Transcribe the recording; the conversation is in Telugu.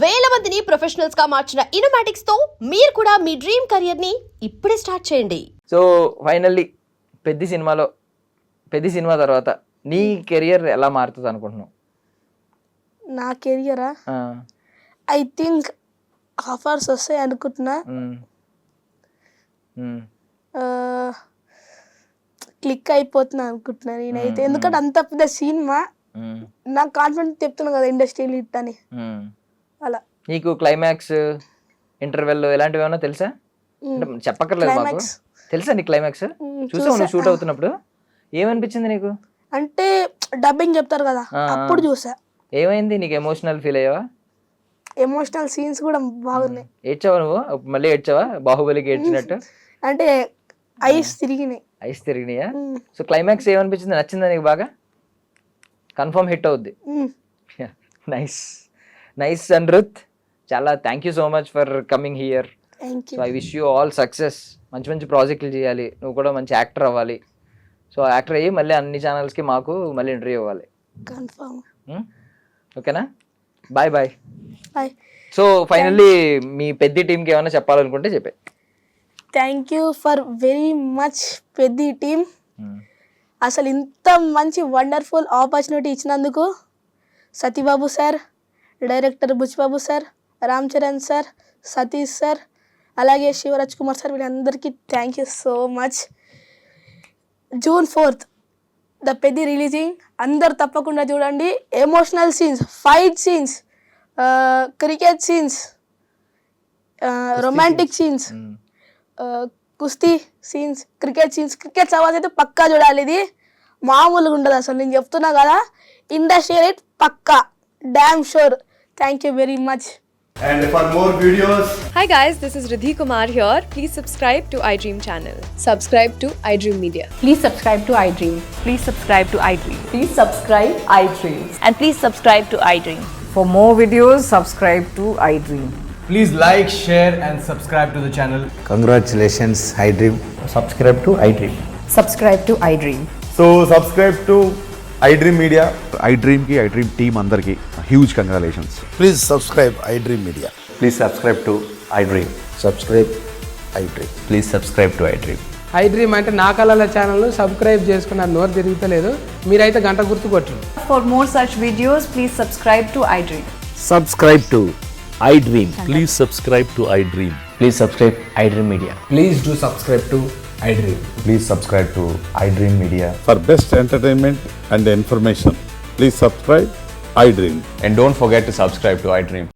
వేల మందిని ప్రొఫెషనల్స్ గా మార్చిన ఇనోమాటిక్స్ తో మీరు కూడా మీ డ్రీమ్ కెరియర్ ని ఇప్పుడే స్టార్ట్ చేయండి. సో ఫైనల్లీ పెద్ద సినిమా తర్వాత నీ కెరియర్ ఎలా మారుతుంది అనుకుంటున్నావు? నా కెరియరా ఐ థింక్ ఆఫర్స్ వస్తాయి అనుకుంటున్నా. క్లిక్ అయిపోతున్నా అనుకుంటున్నా నేనైతే, ఎందుకంటే అంత పెద్ద సినిమా నాకు కాన్ఫిడెంట్ చెప్తున్నా కదా ఇండస్ట్రీలో హిట్ అని. అలా నీకు క్లైమాక్స్ ఇంటర్వెల్ ఇలాంటివి ఏమైనా తెలుసా? చెప్పక్కర్లేదు మాకు, తెలుసా నీకు క్లైమాక్స్? చూసావు నువ్వు షూట్ అవుతున్నప్పుడు? ఏమనిపించింది నీకు? అంటే డబ్బింగ్ చెప్తారు కదా అప్పుడు చూసా. ఏమైంది నీకు? ఎమోషనల్ ఫీల్ అయ్యావా? ఎమోషనల్ సీన్స్ కూడా బాగున్నాయి. ఏడ్చావా నువ్వు? మళ్ళీ ఏడ్చావా బాహుబలికి ఏడ్చినట్టు? అంటే ఐస్ తిరిగినాయా? సో క్లైమాక్స్ ఏమనిపించింది? నచ్చిందా నీకు బాగా? కన్ఫర్మ్ హిట్ అవుద్ది. నైస్ అనిరుద్, చాలా thank you so much for coming here. So I wish you all success. మంచి ప్రాజెక్టులు చేయాలి, నువ్వు కూడా మంచి యాక్టర్ అవ్వాలి. సో యాక్టర్ అయ్యి మళ్ళీ అన్ని ఛానల్స్కి మాకు మళ్ళీ ఇంటర్వ్యూ ఇవ్వాలి. కన్ఫర్మ్. ఓకేనా? బాయ్. బాయ్. సో ఫైనల్లీ మీ పెద్ద టీంకి ఏమైనా చెప్పాలనుకుంటే చెప్పే. Thank you for very much పెద్ద టీం. అసలు ఇంత మంచి వండర్ఫుల్ ఆపర్చునిటీ ఇచ్చినందుకు Satibabu sir, director Buchibabu sir, Ram Charan sir, Satish sir, అలాగే శివరాజ్ కుమార్ సార్, వీళ్ళందరికీ thank you so much. June 4th the పెద్ద రిలీజింగ్, అందరు తప్పకుండా చూడండి. Emotional scenes, fight scenes, cricket scenes, romantic scenes, కుస్తీ సీన్స్, క్రికెట్ సవాల్ అయితే పక్కా చూడాలి. ఇది మామూలుగా ఉండదు అసలు, నేను చెప్తున్నా కదా. ఇండస్ట్రీ రేట్ పక్కా, damn sure. Thank you very much. And for more videos, Hi guys, this is Riddhi Kumar here. Please subscribe to iDream channel. Subscribe to iDream Media. Please subscribe to iDream. Please subscribe to iDream. Please subscribe iDream. And please subscribe to iDream. For more videos, subscribe to iDream. please like, share and subscribe to the channel. Congratulations, iDream. Subscribe to iDream. Subscribe to iDream. So subscribe to iDream Media. iDream team andarki huge congratulations. Please subscribe iDream Media. Please subscribe to iDream. Subscribe iDream. Please subscribe to iDream. iDream అంటే నా కళల ఛానల్ సబ్స్క్రైబ్ చేసుకున్న నోరు తిరుగుతలేదు, మీరైతే గంట గుర్తు కొట్టండి. For more such videos, please subscribe to iDream. Subscribe to iDream. Please subscribe to iDream. Please subscribe iDream Media. Please do subscribe to iDream. Please subscribe to iDream Media. For best entertainment and information, please subscribe iDream. And don't forget to subscribe to iDream.